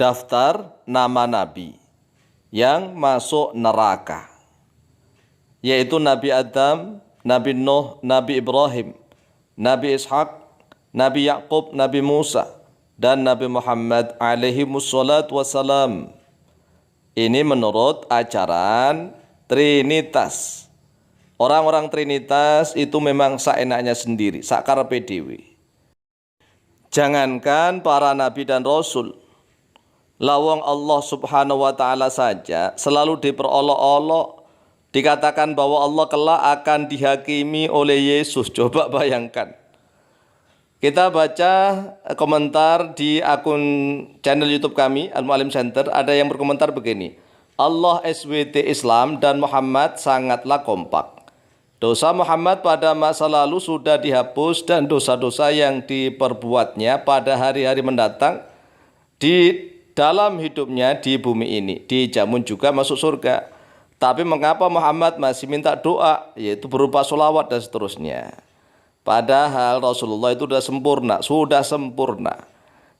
daftar nama nabi yang masuk neraka, yaitu Nabi Adam, Nabi Nuh, Nabi Ibrahim, Nabi Ishak, Nabi Yakub, Nabi Musa, dan Nabi Muhammad alaihi wassalatu wassalam. Ini menurut ajaran Trinitas. Orang-orang Trinitas itu memang saenaknya sendiri, sakarepe dhewe. Jangankan para nabi dan rasul, lawang Allah subhanahu wa ta'ala saja selalu diperolok-olok, dikatakan bahwa Allah kelak akan dihakimi oleh Yesus. Coba bayangkan. Kita baca komentar di akun channel YouTube kami, Al-Mu'allim Center, ada yang berkomentar begini: Allah SWT Islam dan Muhammad sangatlah kompak. Dosa Muhammad pada masa lalu sudah dihapus dan dosa-dosa yang diperbuatnya pada hari-hari mendatang di dalam hidupnya di bumi ini dijamin juga masuk surga. Tapi mengapa Muhammad masih minta doa, yaitu berupa sholawat dan seterusnya? Padahal Rasulullah itu sudah sempurna.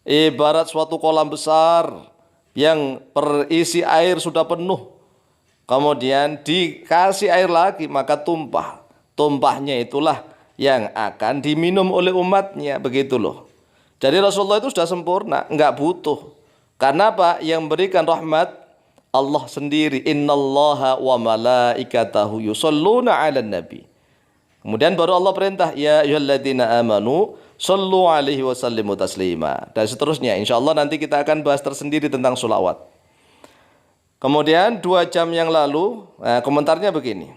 Ibarat suatu kolam besar yang berisi air sudah penuh, kemudian dikasih air lagi maka tumpah. Tumpahnya itulah yang akan diminum oleh umatnya, begitu loh. Jadi Rasulullah itu sudah sempurna, enggak butuh. Karena apa? Yang berikan rahmat Allah sendiri. Innallaha wa malaikatahu yusholluna 'alan nabi. Kemudian baru Allah perintah, ya ayyuhalladzina amanu shallu 'alaihi wa sallimu taslima, dan seterusnya. Insyaallah nanti kita akan bahas tersendiri tentang sholawat. Kemudian 2 jam yang lalu, komentarnya begini: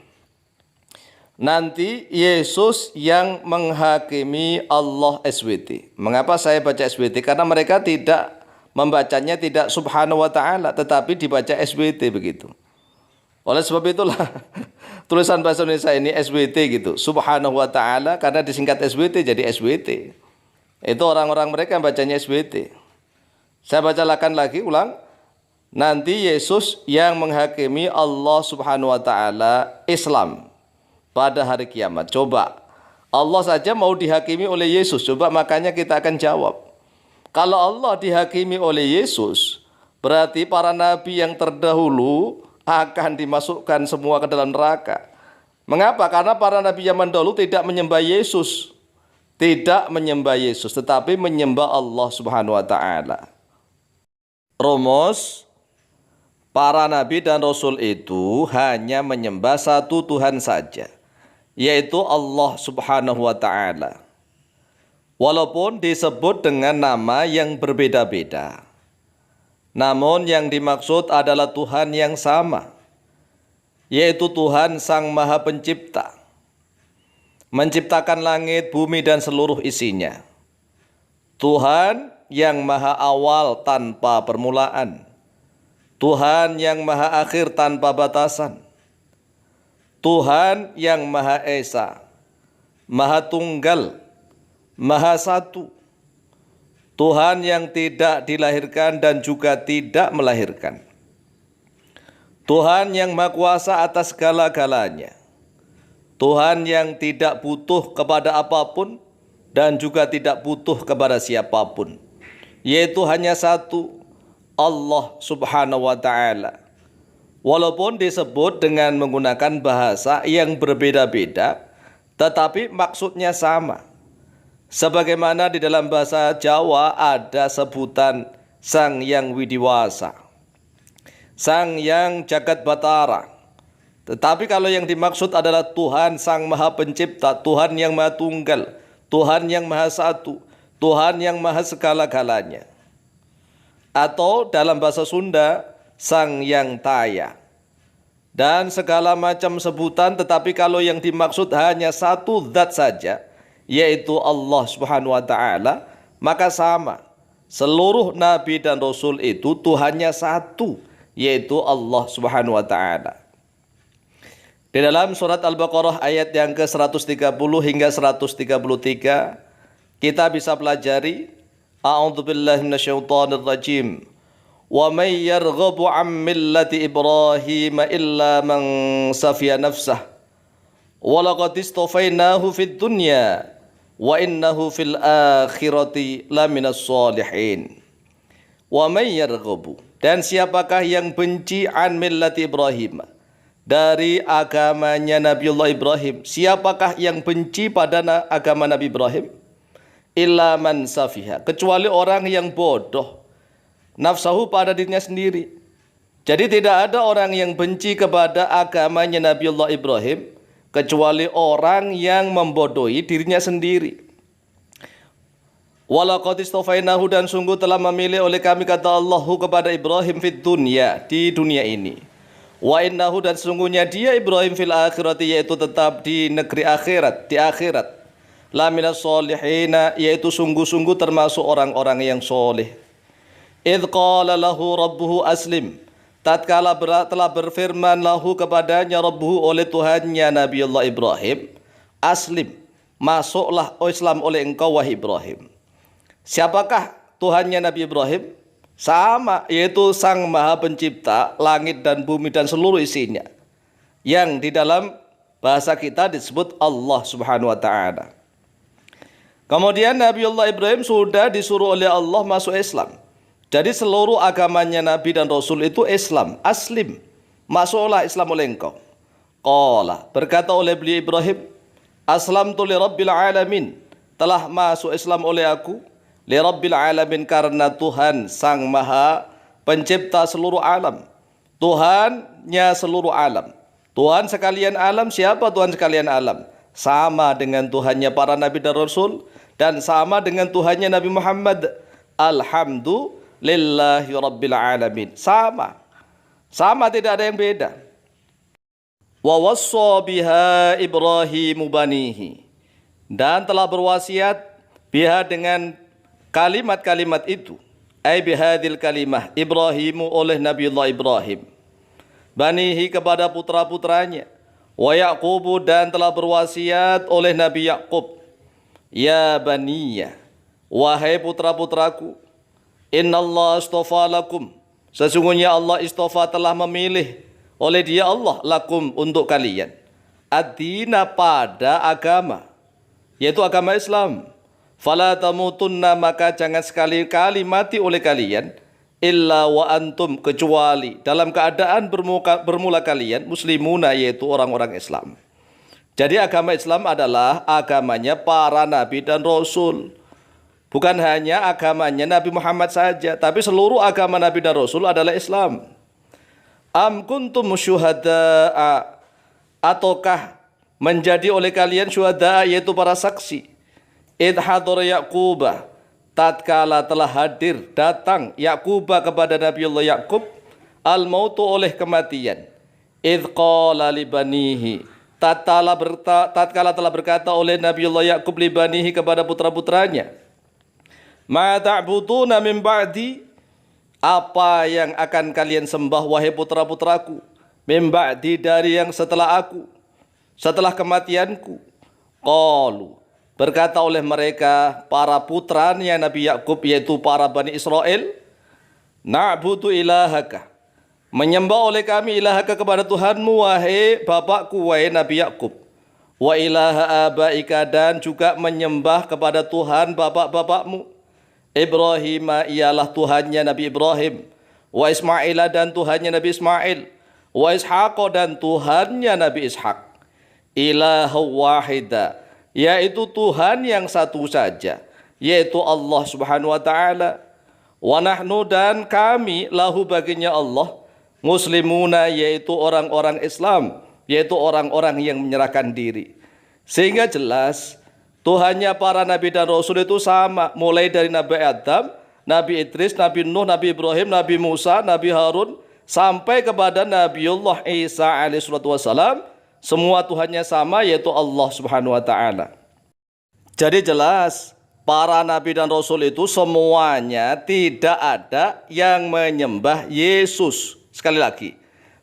nanti Yesus yang menghakimi Allah SWT. Mengapa saya baca SWT? Karena mereka tidak membacanya tidak subhanahu wa ta'ala, tetapi dibaca SWT begitu. Oleh sebab itulah tulisan bahasa Indonesia ini SWT gitu, subhanahu wa ta'ala, karena disingkat SWT jadi SWT. Itu orang-orang mereka yang bacanya SWT. Saya bacakan lagi, ulang. Nanti Yesus yang menghakimi Allah subhanahu wa ta'ala Islam pada hari kiamat. Coba, Allah saja mau dihakimi oleh Yesus. Coba, makanya kita akan jawab. Kalau Allah dihakimi oleh Yesus, berarti para nabi yang terdahulu akan dimasukkan semua ke dalam neraka. Mengapa? Karena para nabi zaman dahulu tidak menyembah Yesus. Tidak menyembah Yesus, tetapi menyembah Allah subhanahu wa ta'ala. Rumus, para nabi dan rasul itu hanya menyembah satu Tuhan saja, yaitu Allah subhanahu wa ta'ala. Walaupun disebut dengan nama yang berbeda-beda, namun yang dimaksud adalah Tuhan yang sama, yaitu Tuhan Sang Maha Pencipta, menciptakan langit, bumi, dan seluruh isinya. Tuhan yang maha awal tanpa permulaan, Tuhan yang maha akhir tanpa batasan, Tuhan yang maha esa, maha tunggal, maha satu, Tuhan yang tidak dilahirkan dan juga tidak melahirkan, Tuhan yang maha kuasa atas segala-galanya, Tuhan yang tidak butuh kepada apapun dan juga tidak butuh kepada siapapun, yaitu hanya satu, Allah subhanahu wa ta'ala. Walaupun disebut dengan menggunakan bahasa yang berbeda-beda, tetapi maksudnya sama. Sebagaimana di dalam bahasa Jawa ada sebutan Sang Yang Widiwasa, Sang Yang Jagat Batara. Tetapi kalau yang dimaksud adalah Tuhan Sang Maha Pencipta, Tuhan yang Maha Tunggal, Tuhan yang Maha Satu, Tuhan yang Maha Segala-galanya. Atau dalam bahasa Sunda, Sang Yang Taya. Dan segala macam sebutan, tetapi kalau yang dimaksud hanya satu zat saja, yaitu Allah subhanahu wa ta'ala, maka sama. Seluruh nabi dan rasul itu Tuhannya satu, yaitu Allah subhanahu wa ta'ala. Di dalam surat Al-Baqarah ayat yang ke-130 hingga 133, kita bisa pelajari, A'udzubillahi minasyaitonirrajim. Wa may yarghabu 'an millati Ibrahim illa man safiya nafsah. Wa laqad istafainahu fid dunya wa innahu fil akhirati laminas sholihin. Wa may yarghabu, dan siapakah yang benci an millati Ibrahim, dari agamanya Nabiullah Ibrahim? Siapakah yang benci pada agama Nabi Ibrahim? Illa man safiha, kecuali orang yang bodoh nafsahu pada dirinya sendiri. Jadi tidak ada orang yang benci kepada agamanya Nabiullah Ibrahim kecuali orang yang membodohi dirinya sendiri. Walaqad istafainahu, dan sungguh telah memilih oleh kami, kata Allahu, kepada Ibrahim fid dunya, di dunia ini. Wa innahu, dan sungguhnya dia Ibrahim fil akhirati, yaitu tetap di negeri akhirat, di akhirat. La minas solihina, yaitu sungguh-sungguh termasuk orang-orang yang soleh. Idh qala lahu rabbuhu aslim, tatkala telah berfirman lahu kepadanya rabbuhu, oleh Tuhannya Nabiullah Ibrahim, aslim, masuklah Islam oleh engkau wahai Ibrahim. Siapakah Tuhannya Nabi Ibrahim? Sama, yaitu Sang Maha Pencipta langit dan bumi dan seluruh isinya, yang di dalam bahasa kita disebut Allah Subhanahu wa Ta'ala. Kemudian Nabiullah Ibrahim sudah disuruh oleh Allah masuk Islam. Jadi seluruh agamanya Nabi dan Rasul itu Islam, aslim, masuklah Islam oleh engkau. Qala, berkata oleh beliau Ibrahim, aslamtu li rabbil alamin, telah masuk Islam oleh aku, li rabbil alamin, karena Tuhan Sang Maha Pencipta seluruh alam, Tuhannya seluruh alam. Tuhan sekalian alam, siapa Tuhan sekalian alam? Sama dengan Tuhannya para Nabi dan Rasul, dan sama dengan Tuhannya Nabi Muhammad. Alhamdulillahi rabbil alamin. Sama, tidak ada yang beda. Wa wassa biha Ibrahimu banihi, dan telah berwasiat biha, dengan kalimat-kalimat itu, ai bihadil kalimah, Ibrahimu, oleh Nabiullah Ibrahim, banihi, kepada putra-putranya, wa Yaqubu, dan telah berwasiat oleh Nabi Yaqub, ya baniya, wahai putra-putraku, innallaha astafa lakum, sesungguhnya Allah istafa, telah memilih oleh dia Allah, lakum, untuk kalian, ad-dina, pada agama, yaitu agama Islam. Fala tamutunna, maka jangan sekali-kali mati oleh kalian, illa wa antum, kecuali dalam keadaan bermula kalian muslimuna, yaitu orang-orang Islam. Jadi agama Islam adalah agamanya para nabi dan rasul. Bukan hanya agamanya Nabi Muhammad saja, tapi seluruh agama nabi dan rasul adalah Islam. Am kuntum syuhada'a, ataukah menjadi oleh kalian syuhada'a, yaitu para saksi, idh hadara Yaqubah, tatkala telah hadir, datang Yaqubah kepada Nabiullah Yaqub, al-mautu, oleh kematian, idh qala libanihi, tatkala telah berkata oleh Nabiullah Yaqub libanihi, kepada putra-putranya, ma ta'buduna min ba'di, apa yang akan kalian sembah wahai putra-putraku, min ba'di, dari yang setelah aku, setelah kematianku. Qalu, berkata oleh mereka, para putranya Nabi Yaqub, yaitu para Bani Israel, na'budu ilahaka, menyembah oleh kami, ilahaka, kepada Tuhanmu, wahai bapakku, wahai Nabi Yaqub, wa ilaha abaika, dan juga menyembah kepada Tuhan bapak-bapakmu, Ibrahim, ialah Tuhannya Nabi Ibrahim, wa Ismail, dan Tuhannya Nabi Ismail, wa Ishaq, dan Tuhannya Nabi Ishaq, ilahu wahida, yaitu Tuhan yang satu saja, yaitu Allah Subhanahu wa Ta'ala. Wa nahnu, dan kami, lahu, baginya Allah, muslimuna, yaitu orang-orang Islam, yaitu orang-orang yang menyerahkan diri. Sehingga jelas Tuhannya para nabi dan rasul itu sama, mulai dari Nabi Adam, Nabi Idris, Nabi Nuh, Nabi Ibrahim, Nabi Musa, Nabi Harun, sampai kepada Nabiullah Isa alaihissalatu wassalam. Semua Tuhannya sama, yaitu Allah Subhanahu wa Ta'ala. Jadi jelas, para nabi dan rasul itu semuanya tidak ada yang menyembah Yesus. Sekali lagi,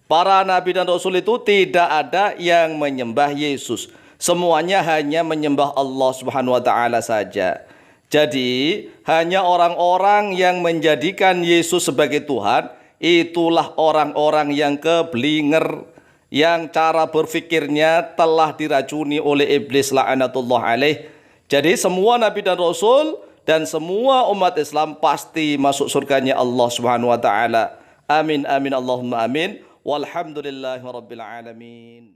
para nabi dan rasul itu tidak ada yang menyembah Yesus. Semuanya hanya menyembah Allah Subhanahu wa Ta'ala saja. Jadi hanya orang-orang yang menjadikan Yesus sebagai Tuhan, itulah orang-orang yang keblinger, yang cara berfikirnya telah diracuni oleh iblis la'anatullah alaih. Jadi semua nabi dan rasul dan semua umat Islam pasti masuk surganya Allah Subhanahu wa taala. Amin amin Allahumma amin. Walhamdulillahirabbil alamin.